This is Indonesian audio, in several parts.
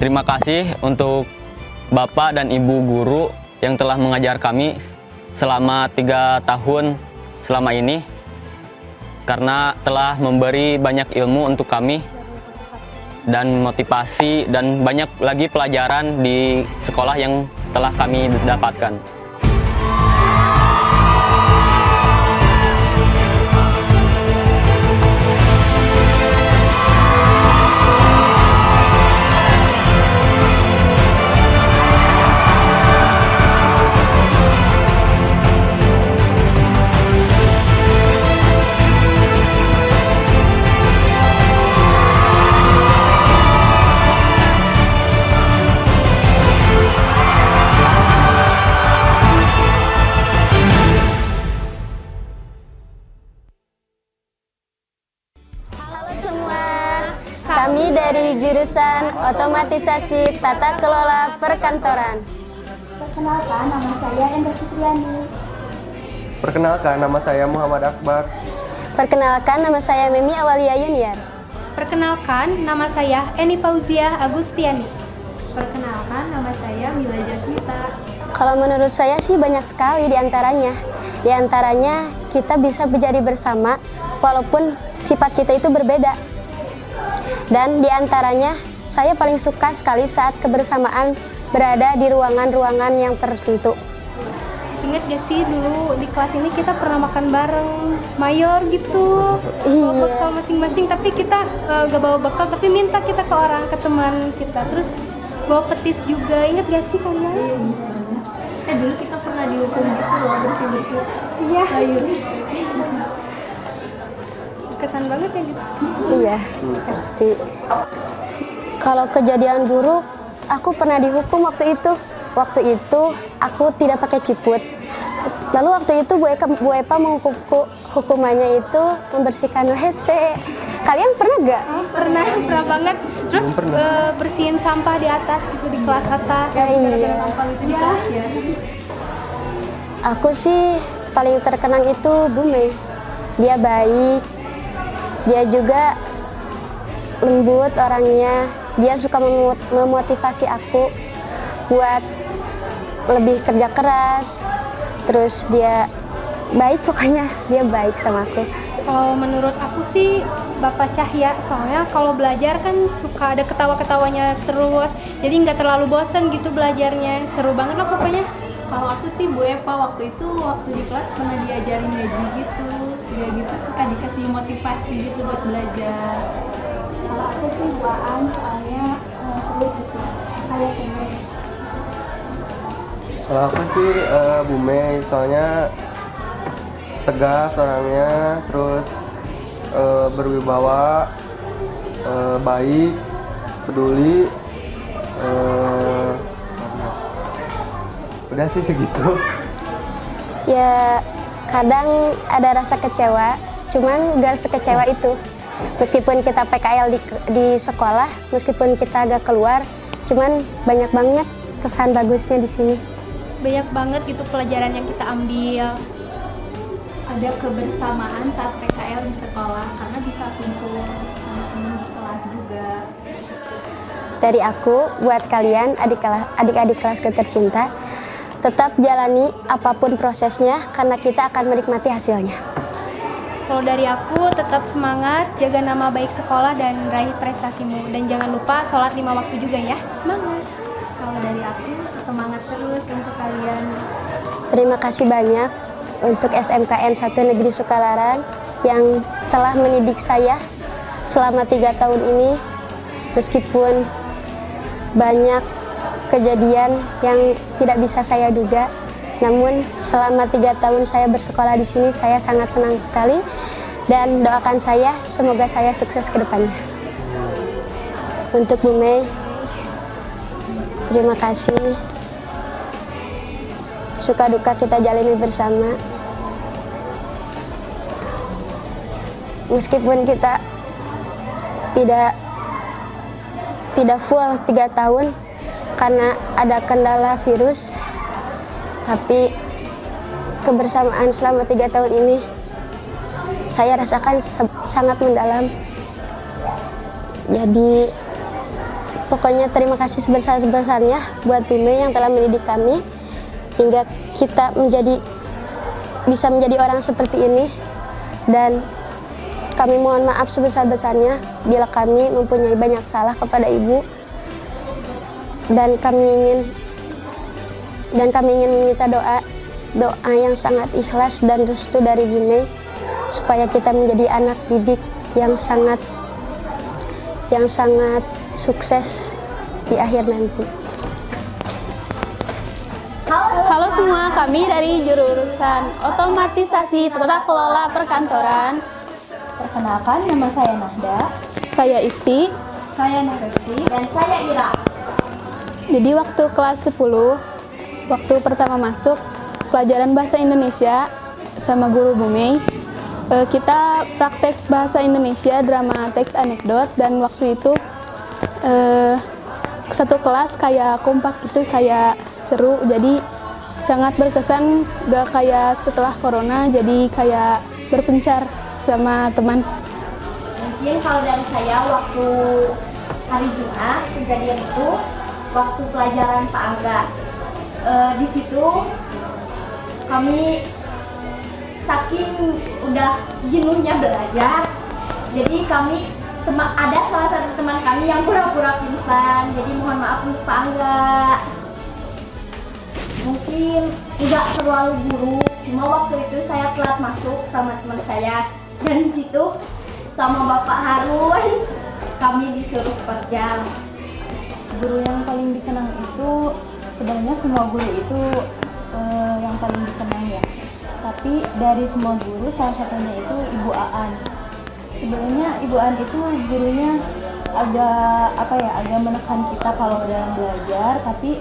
Terima kasih untuk Bapak dan Ibu guru yang telah mengajar kami selama 3 tahun selama ini, karena telah memberi banyak ilmu untuk kami dan motivasi dan banyak lagi pelajaran di sekolah yang telah kami dapatkan. Kami dari jurusan Otomatisasi Tata Kelola Perkantoran. Perkenalkan, nama saya Endra Fitriani. Perkenalkan, nama saya Muhammad Akbar. Perkenalkan, nama saya Memi Awalia Yuniar. Perkenalkan, nama saya Eni Fauzia Agustiani. Perkenalkan, nama saya Mila Jasmita. Kalau menurut saya sih banyak sekali di antaranya. Di antaranya kita bisa menjadi bersama walaupun sifat kita itu berbeda. Dan di antaranya saya paling suka sekali saat kebersamaan berada di ruangan-ruangan yang tertentu. Ingat gak sih dulu di kelas ini kita pernah makan bareng mayor gitu, bawa bekal masing-masing, tapi kita gak bawa bekal tapi minta kita ke orang, ke teman kita, terus bawa petis juga. Ingat gak sih kalian? Dulu kita pernah dihukum gitu loh, bersih-bersih. Iya. Kesan banget ya gitu. Iya, pasti. Kalau kejadian buruk, aku pernah dihukum waktu itu. Waktu itu aku tidak pakai ciput. Lalu waktu itu Bu Epa hukumannya itu membersihkan WC. Kalian pernah gak? Pernah banget. Terus bersihin sampah di atas gitu, di kelas atas. Iya. Sampah gitu di kelas ya. Aku sih paling terkenang itu Bu Mei. Dia baik. Dia juga lembut orangnya. Dia suka memotivasi aku buat lebih kerja keras. Terus dia baik, pokoknya dia baik sama aku. Kalau menurut aku sih Bapak Cahya, soalnya kalau belajar kan suka ada ketawa-ketawanya terus, jadi nggak terlalu bosan gitu belajarnya. Seru banget lah pokoknya. Kalau aku sih Bu Epa, waktu di kelas pernah diajarin ngaji gitu. Ya gitu, suka dikasih motivasi gitu buat belajar. Kalau aku sih Bu Aan, soalnya seru gitu. Saya pengen. Kalau aku sih Bu Mei, soalnya tegas orangnya, terus berwibawa, baik, peduli. Udah sih segitu. Ya kadang ada rasa kecewa, cuman gak sekecewa itu. Meskipun kita PKL di sekolah, meskipun kita agak keluar, cuman banyak banget kesan bagusnya di sini. Banyak banget gitu pelajaran yang kita ambil. Ada kebersamaan saat PKL di sekolah karena bisa kumpul teman-teman di kelas juga. Dari aku, buat kalian adik-adik kelasku tercinta, tetap jalani apapun prosesnya karena kita akan menikmati hasilnya. Kalau dari aku, tetap semangat, jaga nama baik sekolah dan raih prestasimu. Dan jangan lupa sholat 5 waktu juga ya. Semangat! Kalau dari aku, semangat terus untuk kalian. Terima kasih banyak untuk SMKN 1 Negeri Sukalarang yang telah mendidik saya selama 3 tahun ini. Meskipun banyak kejadian yang tidak bisa saya duga, namun selama 3 tahun saya bersekolah di sini, saya sangat senang sekali dan doakan saya semoga saya sukses ke depannya. Untuk Bu Mei, terima kasih. Suka duka kita jalani bersama. Meskipun kita tidak full 3 tahun karena ada kendala virus, tapi kebersamaan selama 3 tahun ini saya rasakan sangat mendalam. Jadi Pokoknya terima kasih sebesar-besarnya buat Bu Mei yang telah mendidik kami hingga kita bisa menjadi orang seperti ini. Dan kami mohon maaf sebesar-besarnya bila kami mempunyai banyak salah kepada Ibu. Dan kami ingin meminta doa yang sangat ikhlas dan restu dari Bu Mei supaya kita menjadi anak didik yang sangat sukses di akhir nanti. Halo semua, kami dari jurusan Otomatisasi Tata Kelola Perkantoran. Perkenalkan, nama saya Nahda. Saya Isti. Saya Nuresti. Dan saya Ira. Jadi waktu kelas 10, waktu pertama masuk pelajaran bahasa Indonesia sama guru Bu Mei, kita praktek bahasa Indonesia, drama teks anekdot, dan waktu itu satu kelas kayak kompak gitu, kayak seru, jadi sangat berkesan, gak kayak setelah corona, jadi kayak berpencar sama teman. Mungkin kalau dari saya, waktu hari Jumat kejadian itu waktu pelajaran Pak Angga. Di situ kami saking udah jenuhnya belajar, jadi ada salah satu teman kami yang pura-pura pingsan. Jadi mohon maaf untuk Pak Angga. Mungkin nggak terlalu buruk, cuma waktu itu saya telat masuk sama teman saya, dan di situ sama Bapak Harun kami disuruh seperjam. Guru yang paling dikenang itu sebenarnya semua guru itu yang paling dikenang ya. Tapi dari semua guru salah satunya itu Ibu Aan. Sebenarnya Ibu Aan itu gurunya agak menekan kita kalau dalam belajar, tapi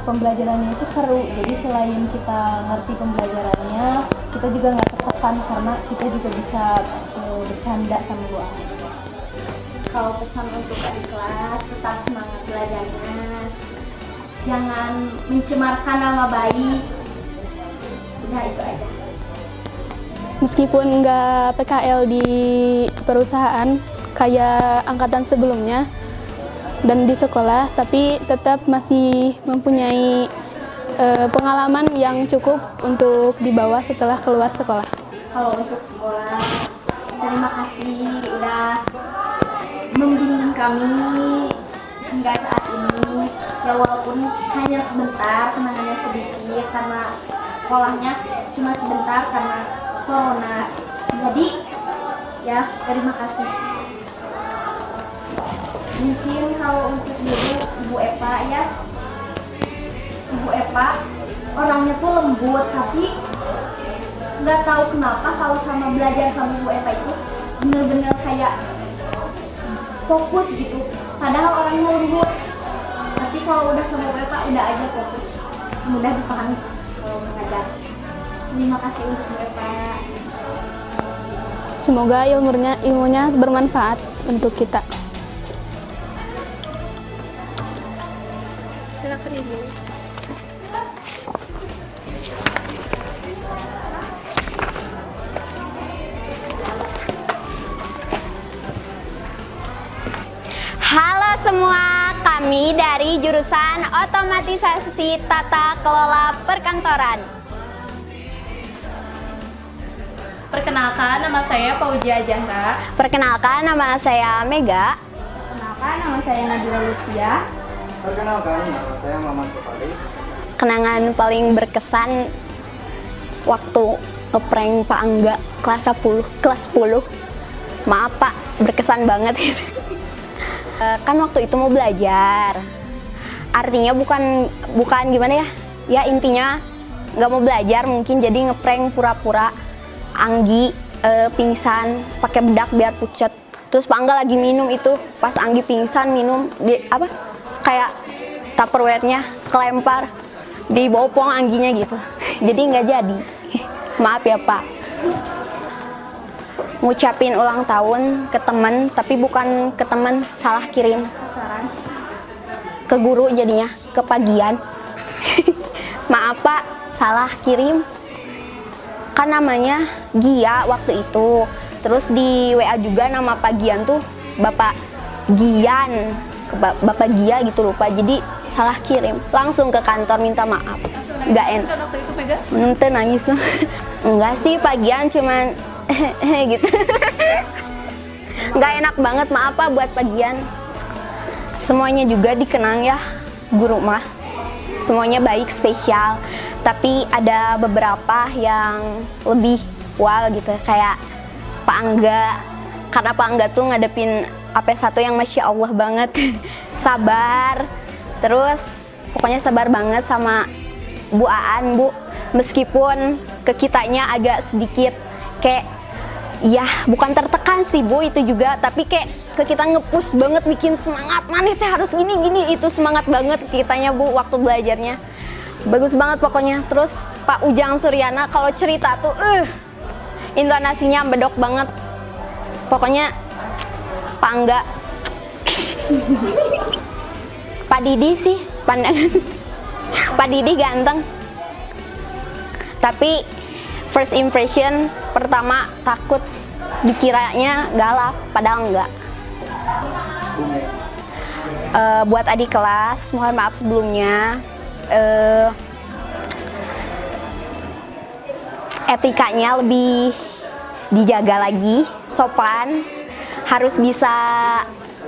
pembelajarannya itu seru. Jadi selain kita ngerti pembelajarannya, kita juga nggak tertekan karena kita juga bisa bercanda sama Bu Aan. Kalau pesan untuk adik kelas, tetap semangat belajarnya, jangan mencemarkan nama baik. Udah itu aja. Meskipun nggak PKL di perusahaan kayak angkatan sebelumnya dan di sekolah, tapi tetap masih mempunyai pengalaman yang cukup untuk dibawa setelah keluar sekolah. Kalau untuk sekolah, terima kasih udah membimbing kami hingga saat ini. Ya walaupun hanya sebentar, kenangannya sedikit karena sekolahnya cuma sebentar karena corona. Jadi ya terima kasih. Mungkin kalau untuk dulu Ibu Eva ya, Ibu Eva orangnya tuh lembut, tapi nggak tahu kenapa kalau sama belajar sama Ibu Eva itu bener-bener kayak fokus gitu. Padahal orangnya lembut, tapi kalau udah sama Bu Eva udah aja fokus, mudah dipahami kalau mengajar. Terima kasih untuk Bu Eva. Semoga ilmunya bermanfaat untuk kita. Silakan Ibu. Halo semua, kami dari jurusan Otomatisasi Tata Kelola Perkantoran. Perkenalkan, nama saya Fauzia Zahra. Perkenalkan, nama saya Mega. Perkenalkan, nama saya Najwa Lucia. Perkenalkan, nama saya Maman Kepali. Kenangan paling berkesan waktu ngeprank Pak Angga kelas 10. Maaf Pak, berkesan banget itu. Kan waktu itu mau belajar. Artinya bukan gimana ya? Ya intinya nggak mau belajar, mungkin jadi ngeprank pura-pura Anggi pingsan pakai bedak biar pucet. Terus Pak Angga lagi minum itu, pas Anggi pingsan minum kayak tupperware-nya kelempar di bopong Angginya gitu. Jadi nggak jadi. Maaf ya Pak. Ngucapin ulang tahun ke teman, tapi bukan ke teman, salah kirim ke guru jadinya, ke Pagian. Maaf Pak, salah kirim. Kan namanya Gia waktu itu. Terus di WA juga nama Pagian tuh Bapak Gian. ke Bapak Gia gitu lupa, jadi salah kirim. Langsung ke kantor minta maaf. Nggak enak. Ente nangis mah. Enggak sih, pagian cuman gitu. Nggak enak banget, maaf Pak buat pagian. Semuanya juga dikenang ya, guru mah. Semuanya baik, spesial. Tapi ada beberapa yang lebih wow gitu, kayak Pak Angga. Karena Pak Angga tuh ngadepin AP1 yang Masya Allah banget. Sabar. Terus pokoknya sabar banget sama Bu Aan, Bu. Meskipun ke kitanya agak sedikit kayak, ya bukan tertekan sih Bu itu juga, tapi kayak ke kita nge-push banget, bikin semangat, mana teh harus gini, itu semangat banget kitanya Bu waktu belajarnya. Bagus banget pokoknya. Terus Pak Ujang Suryana kalau cerita tuh, intonasinya bedok banget. Pokoknya Pak Angga. Pak Didi sih, pandangan Pak Didi ganteng. Tapi first impression pertama takut dikiranya galak, padahal enggak. Buat adik kelas, mohon maaf sebelumnya. Etikanya lebih dijaga lagi, sopan, harus bisa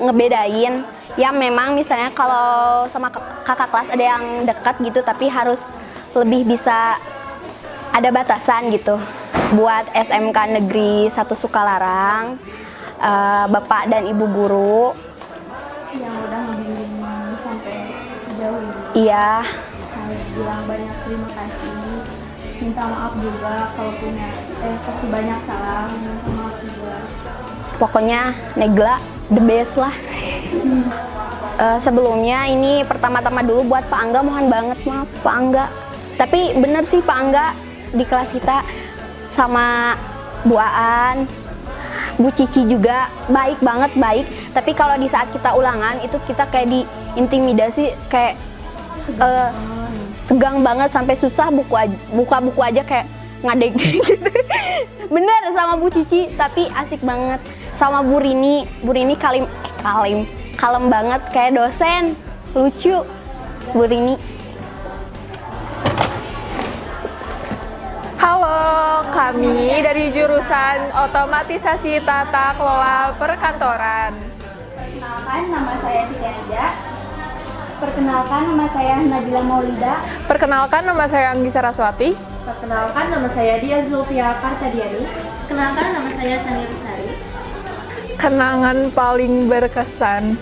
ngebedain. Ya memang misalnya kalau sama kakak kelas ada yang dekat gitu, tapi harus lebih bisa ada batasan gitu. Buat SMK Negeri 1 Sukalarang, Bapak dan Ibu guru yang udah ngebimbing sampai sejauh ini. iya, Harus bilang banyak terima kasih. Minta maaf juga kalau punya pasti banyak salah, minta maaf juga. pokoknya Negla the best lah. Sebelumnya ini pertama-tama dulu buat Pak Angga, mohon banget maaf Pak Angga. Tapi bener sih Pak Angga di kelas kita sama Bu Aan, Bu Cici juga baik banget, baik. Tapi kalau di saat kita ulangan itu kita kayak diintimidasi, kayak tegang banget sampai susah buka buku aja kayak ngadeg gitu. Bener sama Bu Cici, tapi asik banget. Sama Bu Rini kalem banget kayak dosen, lucu Bu Rini. Halo, kami dari jurusan Otomatisasi Tata Kelola Perkantoran. Perkenalkan, nama saya Tika Ida. Perkenalkan, nama saya Nabila Maulida. Perkenalkan, nama saya Anggi Saraswati. Perkenalkan, nama saya Dia Zulfia Kartadiani. Kenalkan, nama saya Sani Lestari. Kenangan paling berkesan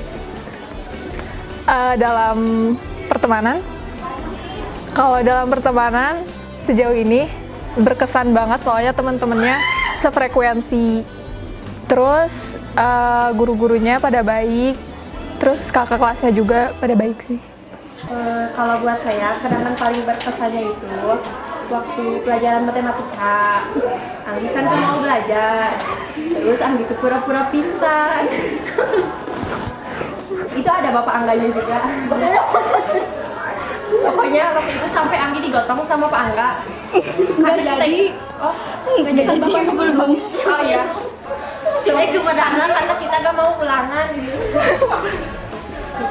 dalam pertemanan. Kalau dalam pertemanan sejauh ini berkesan banget, soalnya teman-temannya sefrekuensi. Terus guru-gurunya pada baik. Terus kakak kelasnya juga pada baik sih. Kalau buat saya, kenangan paling berkesannya itu waktu pelajaran matematika. Anggi kan mau belajar, terus Anggi tuh pura-pura pintar. Itu ada Bapak Angganya juga. Pokoknya waktu itu sampai Anggi digotong sama Pak Angga. Nggak jadi. Oh, nggak jadi. Bapak belum. Oh iya. Cuma kepada anak karena kita gak mau ulangan.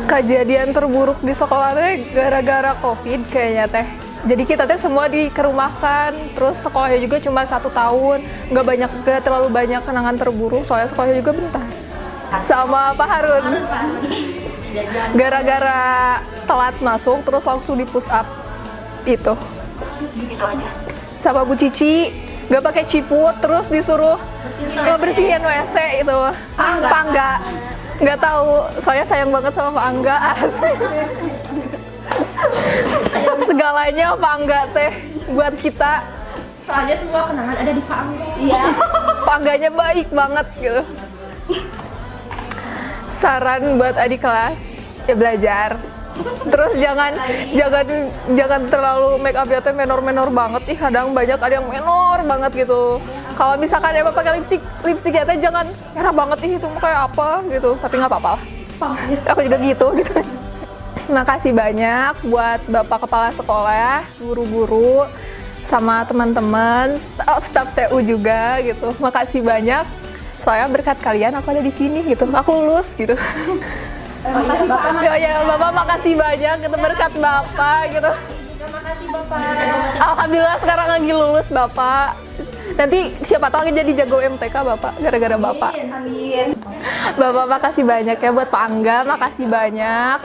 Kejadian terburuk di sekolahnya gara-gara COVID kayaknya teh. Jadi kita teh semua dikerumahkan, terus sekolahnya juga cuma 1 tahun, nggak terlalu banyak kenangan terburuk, soalnya sekolahnya juga bentar. Sama Pak Harun, gara-gara telat masuk, terus langsung di push up itu. Sama Bu Cici, nggak pakai ciput, terus disuruh ngebersihin WC itu. Pak Angga, nggak tahu, soalnya sayang banget sama Pak Angga. Segalanya Pak Angga teh buat kita. Soalnya semua kenangan ada di Pak Angga. Iya. Pak Angganya baik banget gitu. Saran buat adik kelas, ya belajar. Terus jangan terlalu make up ya teh menor-menor banget. Kadang banyak ada yang menor banget gitu. Kalau misalkan emang pakai lipstik ya teh jangan merah banget itu kayak apa gitu. Tapi nggak apa-apa lah. Aku juga gitu. Makasih banyak buat Bapak Kepala Sekolah, guru-guru, sama teman-teman, staf TU juga gitu. Makasih banyak. Soalnya berkat kalian aku ada di sini gitu. Aku lulus gitu. Ya Bapak makasih banyak, itu berkat Bapak gitu. Makasih Bapak. Alhamdulillah sekarang lagi lulus Bapak. Nanti siapa tahu lagi jadi jago MTK Bapak gara-gara Bapak. Amin. Bapak makasih banyak ya buat Pak Angga, makasih banyak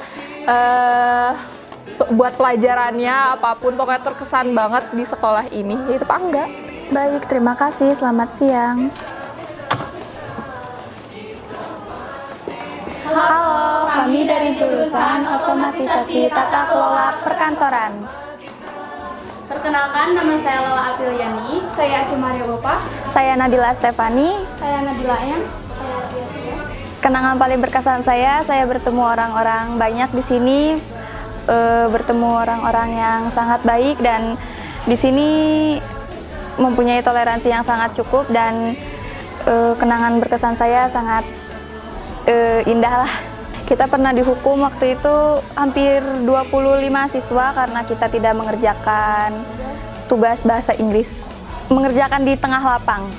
buat pelajarannya apapun, pokoknya terkesan banget di sekolah ini. Itu Pak Angga. Baik, terima kasih. Selamat siang. Halo, kami dari jurusan Otomatisasi Tata Kelola Perkantoran. Perkenalkan, nama saya Lala Apriliani. Saya Aki Maria Bopa. Saya Nadila Stefani. Saya Nabila Ayan. Kenangan paling berkesan saya bertemu orang-orang banyak di sini, bertemu orang-orang yang sangat baik dan di sini mempunyai toleransi yang sangat cukup dan kenangan berkesan saya sangat indah lah. Kita pernah dihukum waktu itu hampir 25 siswa karena kita tidak mengerjakan tugas bahasa Inggris. Mengerjakan di tengah lapang.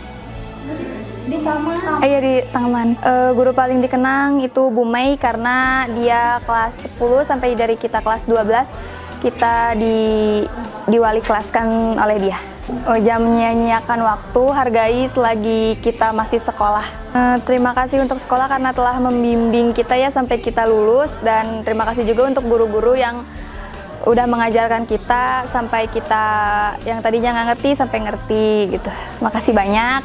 Di taman. Iya di taman. Guru paling dikenang itu Bu Mei karena dia kelas 10 sampai dari kita kelas 12 kita diwali kelaskan oleh dia. Jangan menyia-nyiakan waktu, hargai selagi kita masih sekolah. Terima kasih untuk sekolah karena telah membimbing kita ya sampai kita lulus dan terima kasih juga untuk guru-guru yang udah mengajarkan kita sampai kita yang tadinya nggak ngerti sampai ngerti gitu. Terima kasih banyak.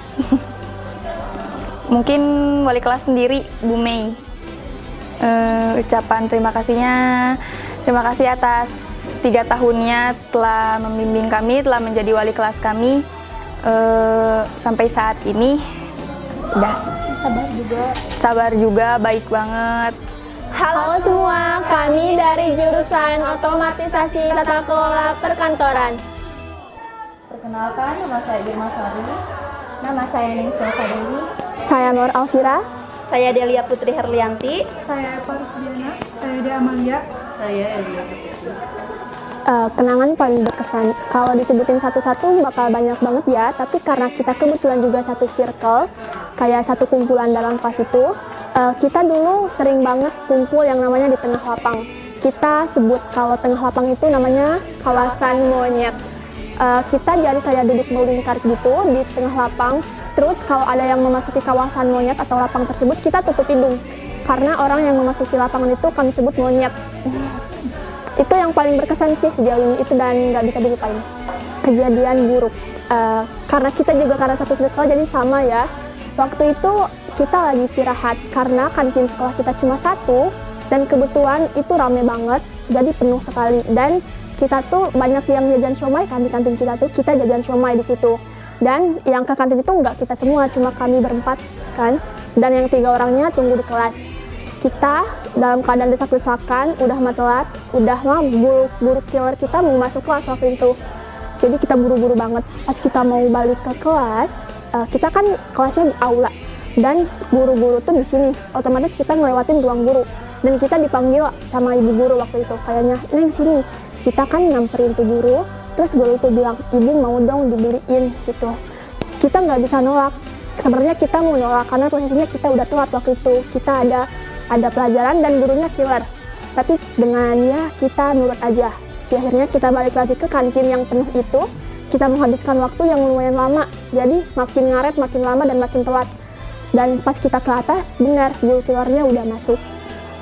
Mungkin wali kelas sendiri Bu Mei. Ucapan terima kasihnya, terima kasih atas 3 tahunnya telah membimbing kami, telah menjadi wali kelas kami sampai saat ini. Udah sabar juga, baik banget. Halo semua, kami dari jurusan Otomatisasi Tata Kelola Perkantoran. Perkenalkan, nama saya Irma Sari. Nama saya Ningsih Fadili. Saya Nur Alfira. Saya Delia Putri Herlianti. Saya Eva Rusdiana. Saya Dea Amalia. Saya Elia Putri. Kenangan paling berkesan, kalau disebutin satu-satu bakal banyak banget ya, tapi karena kita kebetulan juga satu circle, kayak satu kumpulan dalam kelas itu, kita dulu sering banget kumpul yang namanya di tengah lapang. Kita sebut kalau tengah lapang itu namanya kawasan monyet. Kita jadi kayak duduk melingkar gitu di tengah lapang, terus kalau ada yang memasuki kawasan monyet atau lapang tersebut, kita tutup hidung, karena orang yang memasuki lapangan itu kami sebut monyet. Itu yang paling berkesan sih sejauh ini itu dan nggak bisa dilupain. Kejadian buruk karena kita juga karena satu circle jadi sama ya. Waktu itu kita lagi istirahat karena kantin sekolah kita cuma satu dan kebetulan itu rame banget jadi penuh sekali dan kita tuh banyak yang jajan siomay kan di kantin kita tuh, kita jajan siomay di situ dan yang ke kantin itu nggak kita semua, cuma kami berempat kan dan yang 3 orangnya tunggu di kelas. Kita dalam keadaan desak-desakan, udah mah telat, udah mah buru killer kita mau masuk kelas waktu itu. Jadi kita buru-buru banget. Pas kita mau balik ke kelas, kita kan kelasnya di aula dan guru-guru tuh di sini. Otomatis kita ngelewatin ruang guru dan kita dipanggil sama ibu guru waktu itu. Kayaknya, "Neng sini." Kita kan nyamperin tuh guru, terus guru itu bilang, "Ibu mau dong dibeliin." gitu. Kita nggak bisa nolak. Sebenarnya kita mau nolak karena posisinya kita udah telat waktu itu. Kita ada pelajaran dan gurunya killer, tapi dengannya kita nurut aja. Akhirnya kita balik lagi ke kantin yang penuh itu, kita menghabiskan waktu yang lumayan lama, jadi makin ngaret, makin lama dan makin telat. Dan pas kita ke atas, benar guru killernya udah masuk.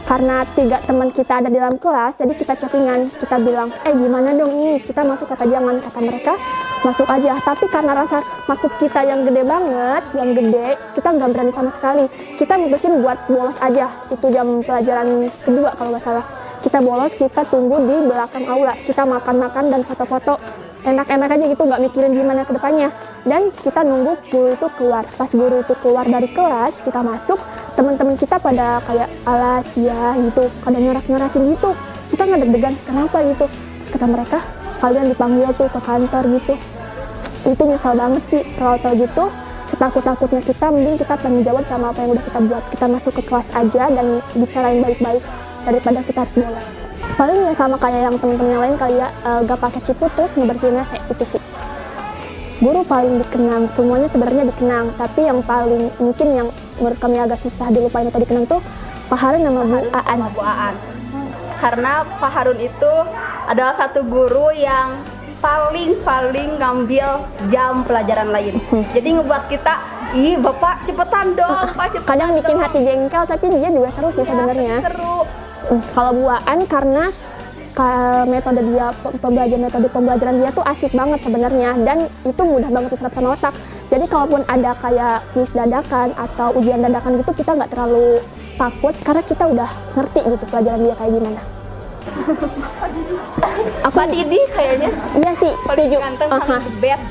Karena 3 teman kita ada di dalam kelas, jadi kita chattingan, kita bilang, gimana dong ini, kita masuk apa jangan, kata mereka, masuk aja. Tapi karena rasa takut kita yang gede banget, kita nggak berani sama sekali. Kita mutusin buat bolos aja, itu jam pelajaran kedua kalau nggak salah. Kita bolos, kita tunggu di belakang aula, kita makan-makan dan foto-foto, enak-enak aja gitu, nggak mikirin gimana ke depannya. Dan kita nunggu guru itu keluar. Pas guru itu keluar dari kelas, kita masuk, teman-teman kita pada kayak alas ya gitu, kada nyorak-nyorakin gitu. Kita nggak deg-degan, kenapa gitu. Terus kata mereka, kalian dipanggil tuh ke kantor gitu. Itu nyesal banget sih, kalau tau gitu, setakut-takutnya kita, mending kita tanggung jawab sama apa yang udah kita buat. Kita masuk ke kelas aja dan bicarain baik-baik, daripada kita harus bolos. Paling ya sama kayak yang teman-teman yang lain kali ya, gak pakai cipu terus ngebersihin WC, itu sih. Guru paling dikenang, semuanya sebenarnya dikenang, tapi yang paling mungkin yang menurut kami agak susah dilupain atau dikenang tuh Pak Harun sama Bu Aan. Bu Aan. Karena Pak Harun itu adalah satu guru yang paling ngambil jam pelajaran lain. Jadi ngebuat kita, ih Bapak cepetan dong, Pak cepetan. Kadang bikin hati jengkel, tapi dia juga seru sih sebenarnya. Seru. Kalau Bu Aan karena metode pembelajaran dia tuh asik banget sebenarnya, dan itu mudah banget diserap sama otak. Jadi kalaupun ada kayak kuis dadakan atau ujian dadakan gitu, kita nggak terlalu takut karena kita udah ngerti gitu pelajaran dia kayak gimana. Apa Didi kayaknya? Iya sih, setuju. Ganteng, paling the best.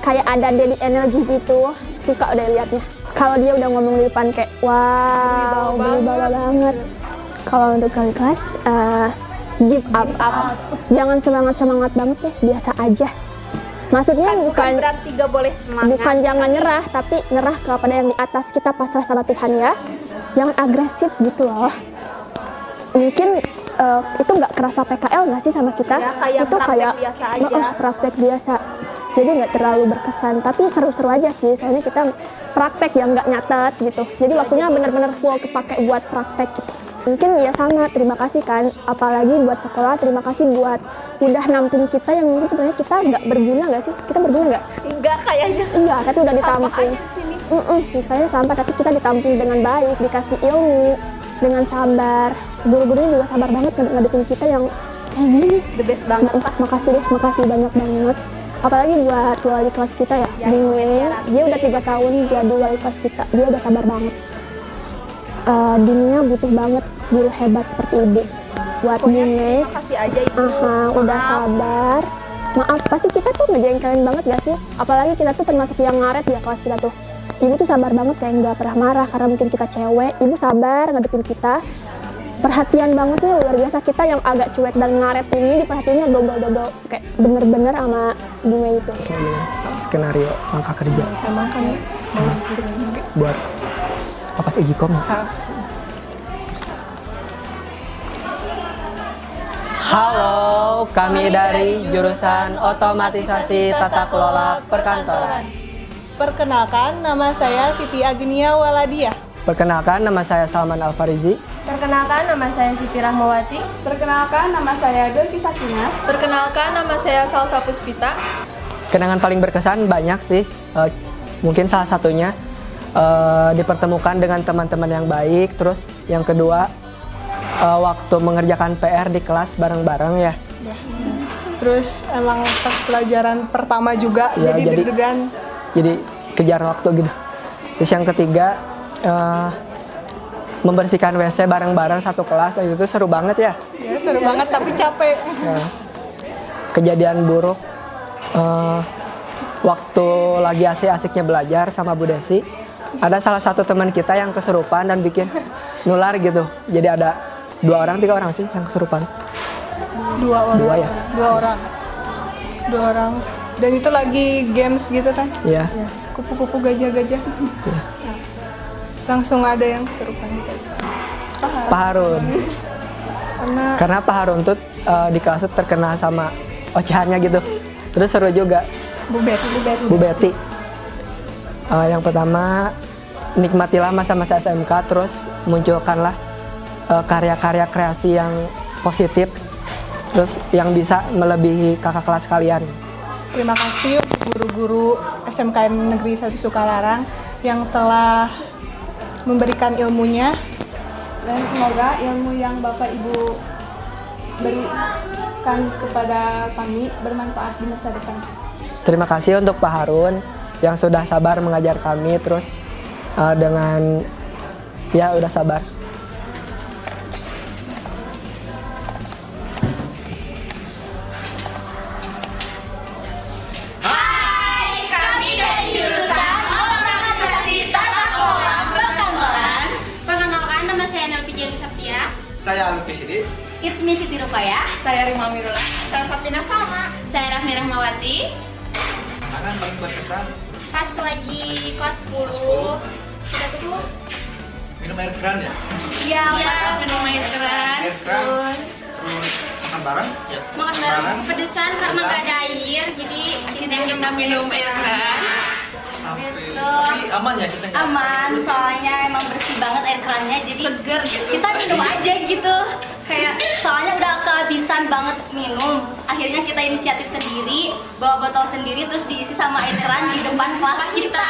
Kayak ada daily energy gitu, suka udah liatnya. Kalau dia udah ngomong di depan kayak wow, berwibawa banget. Kalau untuk kali kelas, give up. Jangan semangat banget deh, biasa aja. Maksudnya bukan berarti gak boleh semangat. Bukan jangan nyerah, tapi nyerah kepada yang di atas. Kita pasrah sama Tuhan ya. Jangan agresif gitu loh. Mungkin itu nggak kerasa PKL nggak sih sama kita? Ya, kayak itu kayak biasa aja. Praktek biasa. Jadi nggak terlalu berkesan, tapi seru-seru aja sih. Soalnya kita praktek yang nggak nyatet gitu. Jadi waktunya benar-benar full kepake buat praktek gitu. Mungkin ya sama, terima kasih kan, apalagi buat sekolah, terima kasih buat udah nampung kita yang mungkin sebenarnya kita nggak berguna nggak sih? Kita berguna nggak? Enggak kayaknya. Iya, tapi udah ditampung. Misalnya sampah, tapi kita ditampung dengan baik, dikasih ilmu, dengan sabar. Guru-gurunya juga sabar banget ngadepin kita yang kayak gini. The best banget. Makasih deh, makasih banyak banget. Apalagi buat wali kelas kita ya, Bung Mei, dia udah 3 tahun jadi wali kelas kita, dia udah sabar banget. Dunia butuh banget guru hebat seperti ibu. Buat Bung Mei, makasih aja ibu. Udah sabar. Maaf, pasti kita tuh ngejengkelin banget gak sih? Apalagi kita tuh termasuk yang ngaret ya kelas kita tuh. Ibu tuh sabar banget, kayak nggak pernah marah karena mungkin kita cewek. Ibu sabar ngadepin kita. Perhatian banget nih, luar biasa. Kita yang agak cuek dan ngaret ini diperhatiinnya double-double, kayak bener-bener sama Bung Mei itu. Skenario langkah kerja. Emang kan Buat apa sih Ujikom? Halo, kami dari jurusan Otomatisasi Tata Kelola Perkantoran. Perkenalkan, nama saya Siti Agnia Waladia. Perkenalkan, nama saya Salman Alfarizi. Perkenalkan, nama saya Siti Rahmawati. Perkenalkan, nama saya Dolki Sakina. Perkenalkan, nama saya Salsa Puspita. Kenangan paling berkesan banyak sih. Mungkin salah satunya dipertemukan dengan teman-teman yang baik. Terus yang kedua, waktu mengerjakan PR di kelas bareng-bareng ya. Terus emang pas pelajaran pertama juga Ya, jadi deg-degan. Jadi kejar waktu gitu. Terus yang ketiga, membersihkan WC bareng-bareng satu kelas, itu seru banget ya. Ya seru banget tapi capek. Kejadian buruk, waktu lagi asik-asiknya belajar sama Bu Desi, ada salah satu teman kita yang kesurupan dan bikin nular gitu. Jadi ada 2 orang, 3 orang sih yang kesurupan. 2 orang. 2 ya? 2 orang. Dan itu lagi games gitu kan? Iya. Kupu-kupu gajah-gajah. Iya. Langsung ada yang kesurupan gitu. Pak Harun. Karena Pak Harun tuh di kelas tuh terkenal sama ocehannya gitu. Terus seru juga. Bu Betty. Yang pertama, nikmatilah masa-masa SMK, terus munculkanlah karya-karya kreasi yang positif, terus yang bisa melebihi kakak kelas kalian. Terima kasih untuk guru-guru SMKN Negeri 1 Sukalarang yang telah memberikan ilmunya. Dan semoga ilmu yang Bapak Ibu berikan kepada kami bermanfaat di masa depan. Terima kasih untuk Pak Harun yang sudah sabar mengajar kami, terus dengan ya udah sabar. Saya Alfi Sidi. It's me Siti Rukaya. Saya Rima Mirula. Saya Sapina Salma. Saya Rahmi Rahmawati. Kenangan paling berkesan Pas lagi kelas 10 kita tuh minum air keran ya? Iya, minum air keran. Terus Makan bareng? Ya. makan bareng pedesan karena nggak ada air, jadi akhirnya kita minum air keran. Habis itu Tapi aman ya kita nggak? aman, soalnya emang bersih banget air kerannya, jadi seger gitu. Kita minum aja gitu. Kayak soalnya udah kehabisan banget minum. Akhirnya kita inisiatif sendiri, bawa botol sendiri terus diisi sama air keran di depan kelas kita.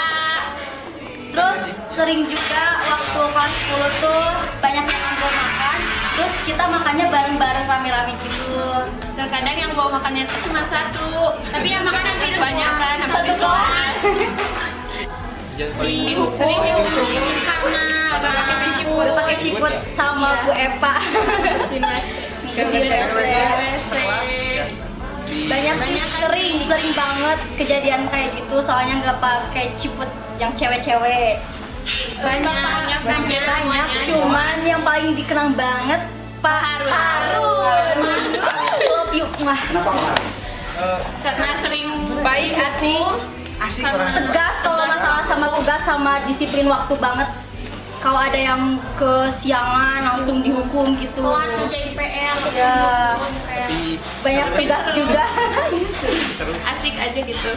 Terus sering juga waktu kelas 10 tuh banyak yang ngambil makan, terus kita makannya bareng-bareng rame-rame gitu. Terkadang yang bawa makannya itu cuma satu, tapi yang makan nanti banyak kan, Satu kelas. dihukum karena Udah pakai ciput sama Bu Epa. Banyak sih, sering banget kejadian kayak gitu, soalnya nggak pakai ciput yang cewek-cewek. Banyak, cuman yang paling dikenang banget Pak Harun. Love you. Wah. karena sering baik asik Tegas kalau masalah sama tugas sama disiplin waktu banget. Kalau ada yang kesiangan langsung dihukum gitu. ngerjain PR Ya. Banyak tegas juga. asik aja gitu.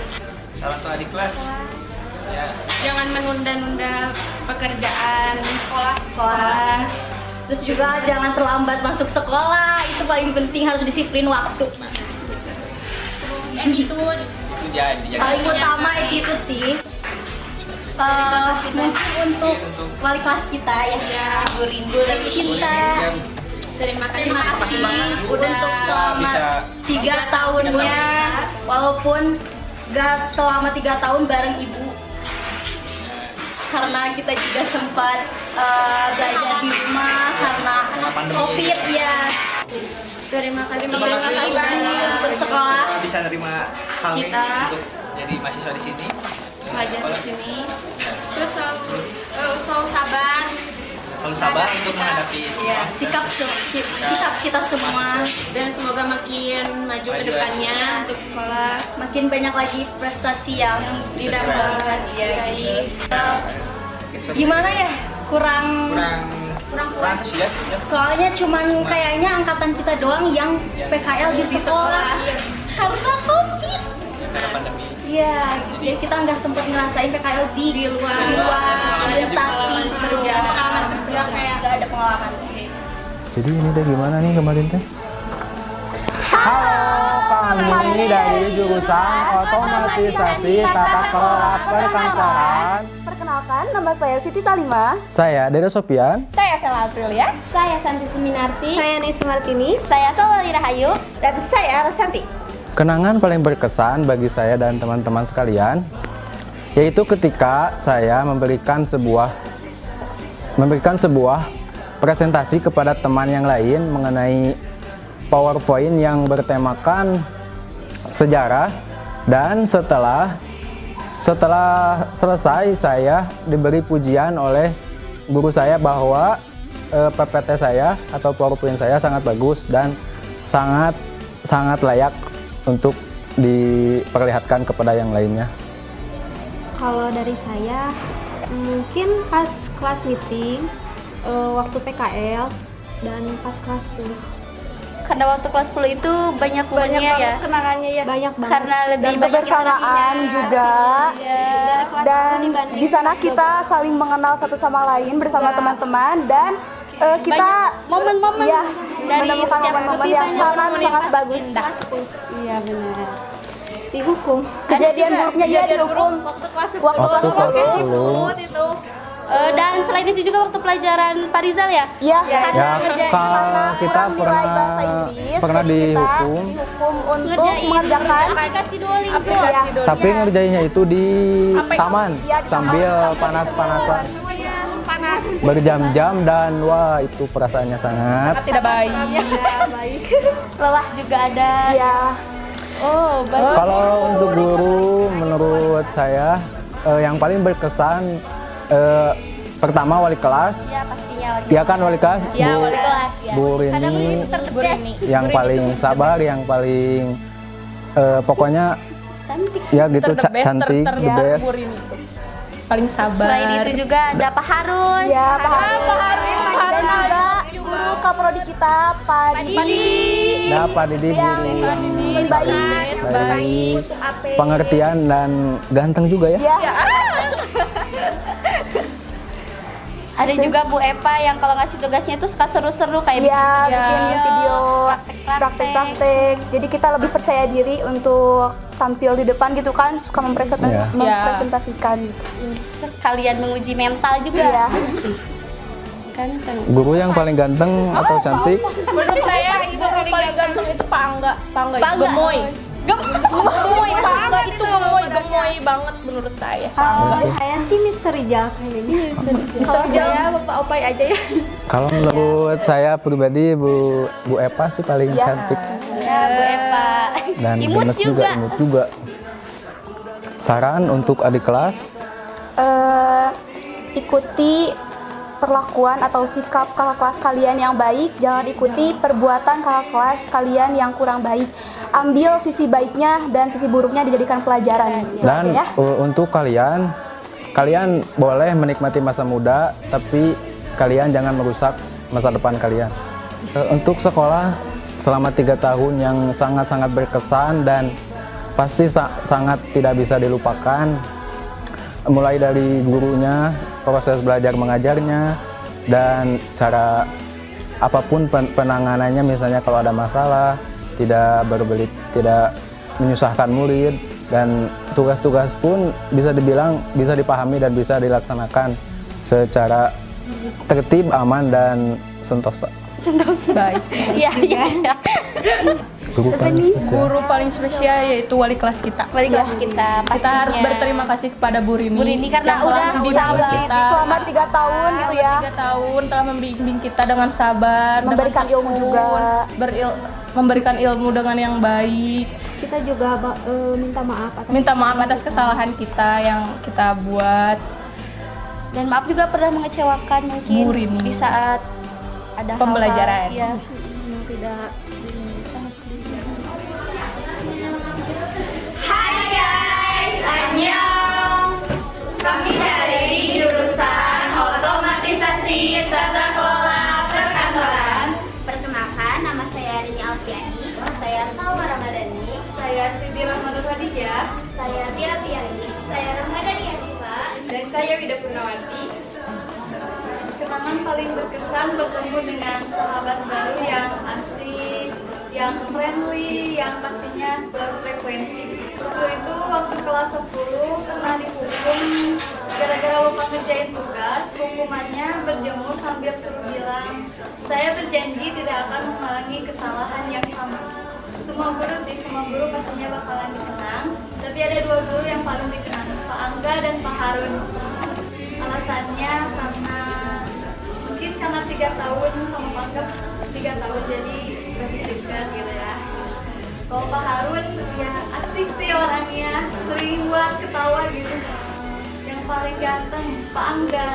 Salah satu adik kelas. Ya. Jangan menunda-nunda pekerjaan Sekolah. Terus juga jangan terlambat masuk sekolah. Itu paling penting, harus disiplin waktu. attitude. Itu jadi. Paling utama attitude sih. Mungkin untuk wali kelas kita ya, Ibu Rindu tercinta. Terima Terima kasih udah untuk selama 3 tahunnya, walaupun gak selama 3 tahun bareng Ibu, karena kita juga sempat belajar di rumah karena COVID ya. Terima kasih Untuk sekolah. Bisa nerima hal ini Kita. untuk jadi mahasiswa di sini. belajar di sini. Terus selalu sabar. Selalu sabar untuk menghadapi Ya, sikap kita semua, Dan semoga makin maju ke depannya untuk sekolah. makin banyak lagi prestasi yang didapatkan ya guys. Gimana ya, kurang puas. Soalnya cuman kayaknya angkatan kita doang yang PKL di sekolah karena COVID. karena pandemi. Iya, jadi kita nggak sempat ngerasain PKL di luar instansi kerja, pengalaman kerja kayak nggak ada pengalaman. Jadi ini teh gimana nih kemarin teh? Halo, kami dari jurusan otomatisasi tata kelola perkantoran. Perkenalkan, nama saya Siti Salima. Saya Dede Sofian. Saya Sela Aprilia. Saya Santi Suminarti. Saya Nisi Martini. Saya Salwani Rahayu. Dan saya Rosanti. Kenangan paling berkesan bagi saya dan teman-teman sekalian yaitu ketika saya memberikan sebuah presentasi kepada teman yang lain mengenai PowerPoint yang bertemakan sejarah, dan setelah selesai saya diberi pujian oleh guru saya bahwa PPT saya atau PowerPoint saya sangat bagus dan sangat layak untuk diperlihatkan kepada yang lainnya. Kalau dari saya, mungkin pas kelas meeting, waktu PKL, dan pas kelas 10. Karena waktu kelas 10 itu banyak ya. Kenangannya ya. Banyak banget. Karena lebih Dan banyak kebersamaan juga. Dan di sana kita saling mengenal satu sama lain bersama teman-teman, dan kita momen-momen ya, dari menemukan setiap momen-momen lebih yang banyak sangat bagus. Iya benar. Dihukum. Kejadian buruknya ya dihukum waktu kelas 10. Dan selain itu juga waktu pelajaran Pak Rizal ya? Iya. Kita pernah dihukum. Untuk mengerjakan aplikasi Duolingo. Tapi ngerjainnya itu di taman sambil panas-panasan. Berjam-jam, dan wah itu perasaannya sangat Tidak baik. Lelah juga ada. Iya. Oh, baik. Kalau untuk guru, menurut saya yang paling berkesan pertama wali kelas. Iya, pastinya wali Ya kan wali kelas, Iya, wali kelas ya. Bu Rini yang paling sabar, yang paling pokoknya cantik. ya gitu cantik, the best. Paling sabar. Selain itu juga ada Pak Harun. Ya, Pak Harun. Dan juga guru kaprodi kita, Pak Didi. Nah, Pak Didi guru yang baik, pengertian dan ganteng juga ya. Ya. Ada juga Bu Epa yang kalau ngasih tugasnya itu suka seru-seru kayak bikin video praktek-praktek. Jadi kita lebih percaya diri untuk tampil di depan gitu kan, suka mempresentasikan gitu. Sekalian menguji mental juga. Kan. Guru yang paling ganteng atau cantik? Menurut saya guru paling ganteng itu Pak Angga. Gemoy. Gemoy Pak Angga itu gemoy banget menurut saya. Saya sih Mr. Rijal kayaknya. Mr. Rijal Bapak Opai aja ya. Kalau menurut saya pribadi Bu Epa sih paling cantik. Ya, Bu Epa. Dan imut juga. imut juga. Saran untuk adik kelas? Ikuti perlakuan atau sikap kakak kelas kalian yang baik, jangan ikuti perbuatan kakak kelas kalian yang kurang baik. Ambil sisi baiknya dan sisi buruknya dijadikan pelajaran. Itu Dan aja ya. untuk kalian boleh menikmati masa muda, tapi kalian jangan merusak masa depan kalian. Untuk sekolah selama 3 tahun yang sangat-sangat berkesan dan pasti sangat tidak bisa dilupakan. Mulai dari gurunya, proses belajar mengajarnya, dan cara apapun penanganannya, misalnya kalau ada masalah, tidak berbelit, tidak menyusahkan murid, dan tugas-tugas pun bisa dibilang bisa dipahami dan bisa dilaksanakan secara tertib, aman, dan sentosa. Baik. Iya. Guru paling spesial yaitu wali kelas kita. Wali kelas kita. Kita harus berterima kasih kepada Bu Rini. Bu Rini karena udah selama 3 tahun gitu ya. 3 tahun telah membimbing kita dengan sabar, memberikan ilmu juga, memberikan ilmu dengan yang baik. Kita juga minta maaf atas kesalahan kita yang kita buat. Dan maaf juga pernah mengecewakan mungkin Bu Rini di saat ada pembelajaran. Iya. Tidak. Hai guys, annyeong. Kami dari jurusan Otomatisasi Tata Kelola Perkantoran. Perkenalkan, nama saya Rini Alfiani, saya Salma Ramadhani, Saya Siti Rahmanur Khadijah, saya Tia Tiani, saya Ramadhani Asifa, dan saya Wida Purnawati. Kenangan paling berkesan bertemu dengan sahabat baru yang asik, yang friendly, yang pastinya sefrekuensi. Waktu itu waktu kelas 10 pernah dihukum gara-gara lupa ngerjain tugas. Hukumannya berjemur sambil suruh bilang, saya berjanji tidak akan mengulangi kesalahan yang sama. Semua guru pastinya bakalan dikenang, tapi ada 2 guru yang paling dikenang, Pak Angga dan Pak Harun. Alasannya karena 3 tahun sama Pak Angga 3 tahun jadi lebih dekat gitu ya. Kalau Pak Harun ya asik sih orangnya, sering buat ketawa gitu. Yang paling ganteng Pak Angga,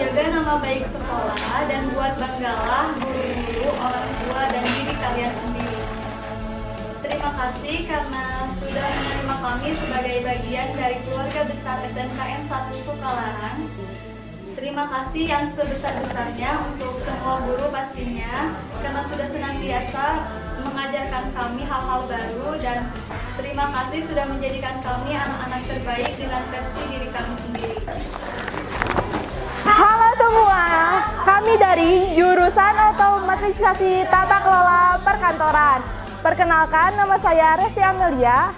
jaga nama baik sekolah dan buat banggalah guru-guru, orang tua dan diri kalian sendiri. Terima kasih karena sudah menerima kami sebagai bagian dari keluarga besar SMKN 1 Sukalarang. Terima kasih yang sebesar-besarnya untuk semua guru pastinya, karena sudah senantiasa mengajarkan kami hal-hal baru, dan terima kasih sudah menjadikan kami anak-anak terbaik dengan versi diri kami sendiri. Halo semua, kami dari jurusan Otomatisasi Tata Kelola Perkantoran. Perkenalkan, nama saya Resti Amelia.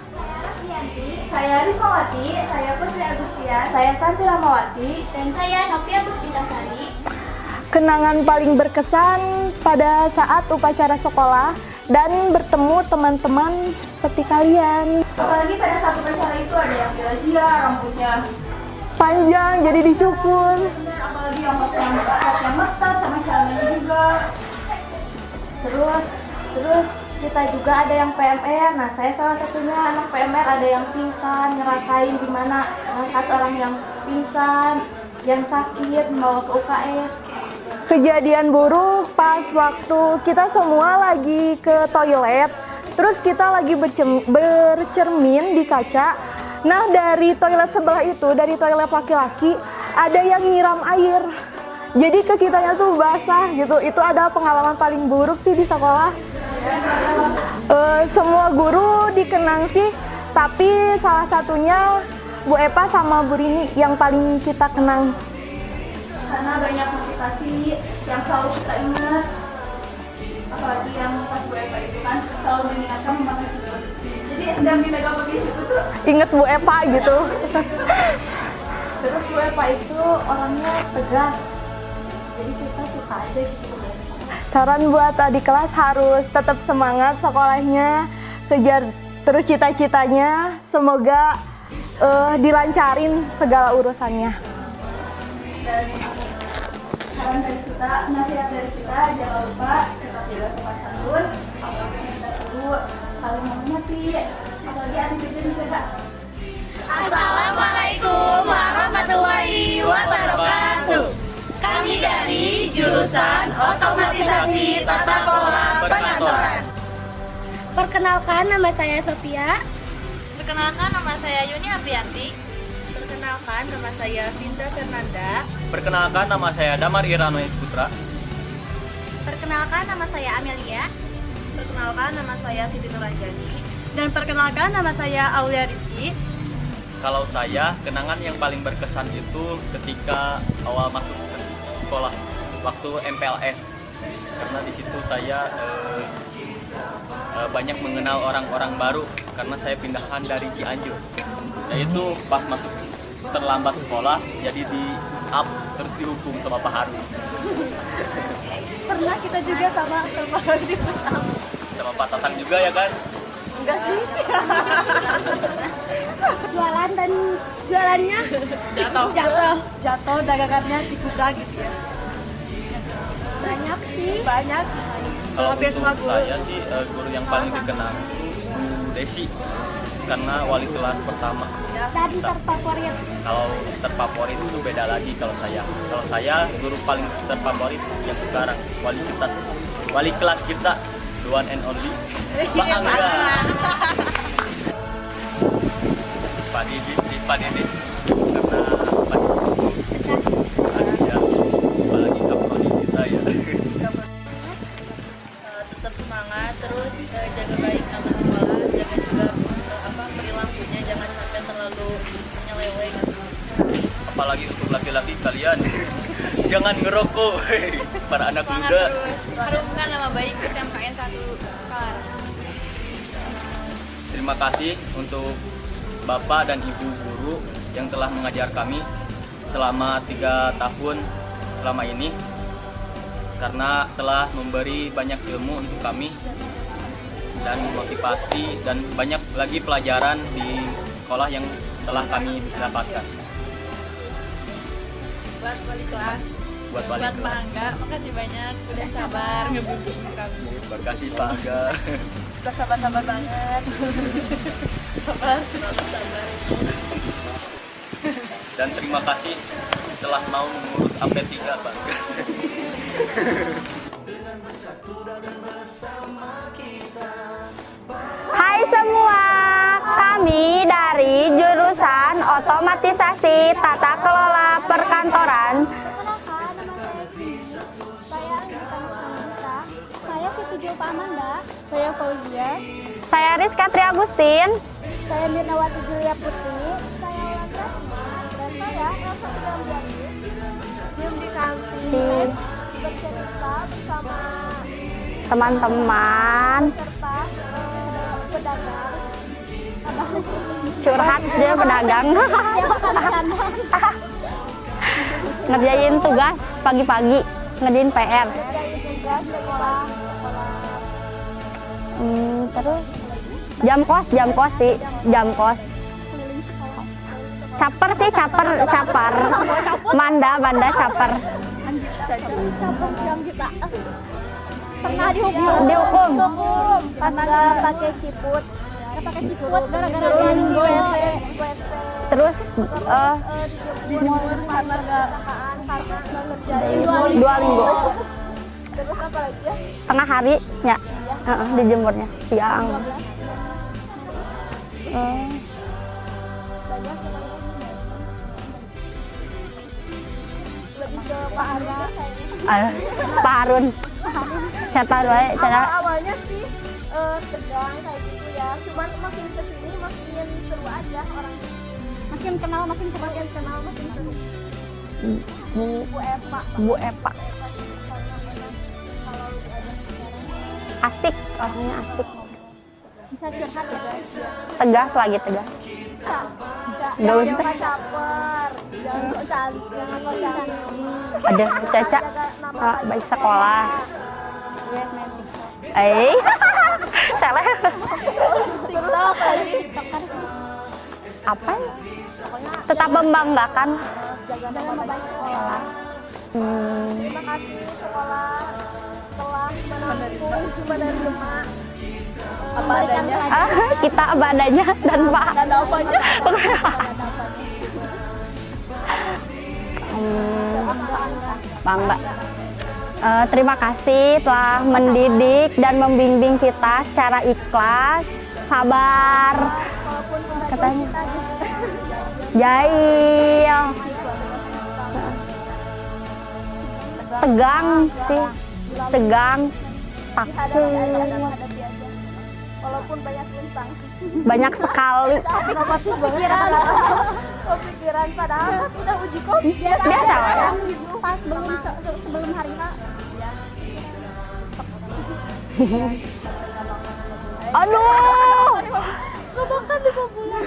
Saya Rismawati, saya Putri Agustia, saya Santi Ramawati, dan saya Novia Puspitasari. Kenangan paling berkesan pada saat upacara sekolah dan bertemu teman-teman seperti kalian. Apalagi pada saat upacara itu ada yang kira-kira rambutnya panjang jadi dicukur. Apalagi yang pakai yang ngetat sama celananya juga. Terus kita juga ada yang PMR. Nah, saya salah satunya anak PMR, ada yang pingsan, ngerasain gimana saat orang yang pingsan, yang sakit membawa ke UKS. Kejadian buruk pas waktu kita semua lagi ke toilet, terus kita lagi bercermin di kaca. Nah, dari toilet sebelah itu, dari toilet laki-laki, ada yang nyiram air. Jadi ke kitanya tuh basah gitu. Itu ada pengalaman paling buruk sih di sekolah. Semua guru dikenang sih, tapi salah satunya Bu Epa sama Bu Rini yang paling kita kenang. karena banyak motivasi yang selalu kita ingat, apalagi yang pas Bu Epa itu kan selalu mengingatkan memakai cincin. Jadi dampingi pedagogi itu tuh Ingat Bu Epa gitu. terus Bu Epa itu orangnya tegas, jadi kita suka aja gitu. Saran buat adik kelas harus tetap semangat sekolahnya, kejar terus cita-citanya, semoga dilancarin segala urusannya. Dan saran dari kita, nasihat dari kita, jangan lupa tetap jaga sopan santun, apalagi yang kita perlu saling menghormati, apalagi attitude juga Kak. Assalamualaikum warahmatullahi wabarakatuh. Kami dari jurusan Otomatisasi Tata Kelola Perkantoran. Perkenalkan, nama saya Sophia. Perkenalkan, nama saya Yuni Aprianti. Perkenalkan, nama saya Vinda Fernanda. Perkenalkan, nama saya Damar Irano Putra. Perkenalkan, nama saya Amelia. Perkenalkan, nama saya Siti Nuranjani. Dan perkenalkan, nama saya Aulia Rizky. Kalau saya, kenangan yang paling berkesan itu ketika awal masuk ke sekolah, waktu MPLS. Karena di situ saya banyak mengenal orang-orang baru karena saya pindahan dari Cianjur. Yaitu pas masuk terlambat sekolah, jadi di push up terus dihukum sama Pak Haru. Pernah kita juga sama di push up. Sama Pak Tatang juga ya kan? Enggak sih. Jualan dan jualannya Jatuh dagangannya dikuda gitu ya. banyak sih. Banyak. Kalau untuk saya sih guru yang paling dikenang itu Bu Desi karena wali kelas pertama. Dan terfavorit. Kalau terfavorit itu beda lagi kalau saya. Kalau saya guru paling terfavorit yang sekarang wali kelas kita, the one and only Pak Angga. Pak Didi karena Pak Didi ya, apalagi kaprodi kita ya. Tetap semangat, terus jaga baik nama sekolah, jaga juga perilakunya, jangan sampai terlalu menyeleweng. Apalagi untuk laki-laki kalian, jangan ngerokok, para anak muda. Harumkan nama baik SMKN 1 Sukalarang. Terima kasih untuk Bapak dan Ibu guru yang telah mengajar kami selama 3 tahun selama ini, karena telah memberi banyak ilmu untuk kami dan motivasi dan banyak lagi pelajaran di sekolah yang telah kami dapatkan. Buat wali kelas, Buat wali buat Pak kelas. Angga, makasih banyak udah sabar ngebimbing kami. Terima kasih Pak Angga. Udah sabar-sabar banget. Sabar, terlalu sabar. Dan terima kasih telah mau mengurus AP3 Pak Angga. Hai semua, kami dari jurusan Otomatisasi Tata Kelola Perkantoran. Saya Siti Julpa Amanda. Saya Fauzia. Saya Rizka Tri Agustin. Saya Mirnawati Julia Putri. Saya Olga. Dan saya Elsa Sukambiani. Diam di kantin. Bercerita bersama Teman-teman, serta pedagang. curhat dia pedagang. Ngerjain tugas pagi-pagi, ngerjain PR. Tugas sekolah. Terus jam kos sih, jam kos. Caper sih, capar. Manda caper. Pernah dihukum pas nggak pakai ciput. Nggak pakai ciput gara-gara dia di WC. Terus Dijemur karena nggak ngerjain 2 minggu. Terus apa lagi ya? Tengah hari ya, dijemurnya siang. Lebih ke Pak Arya Pak Harun. Catat wae, catat. Awalnya sih tegang kayak gitu ya. Cuman makin kesini makin seru aja orangnya. Makin kenal makin seru. Bu Epa. Asik, orangnya asik. Bisa curhat ya guys. Tegas lagi, tegas. Gak usah. Jangan kok cantik. Ada Caca, baik sekolah. Salah. TikTok lagi. Apa? Tetap membanggakan. Jangan nama baik sekolah. Terima kasih sekolah telah menampung cuma menerima apa adanya. Kita apa adanya dan Pak. Dan apanya. Bangga. Terima kasih telah mendidik dan membimbing kita secara ikhlas, sabar. Katanya. Jail. Tegang sih. Tegang. Takut. Walaupun banyak bintang. Banyak sekali. Tapi kepikiran padahal pas udah uji kok Biasa lah ya. gitu pas sebelum hari H. Aduh. Ngomong kan 5 bulan.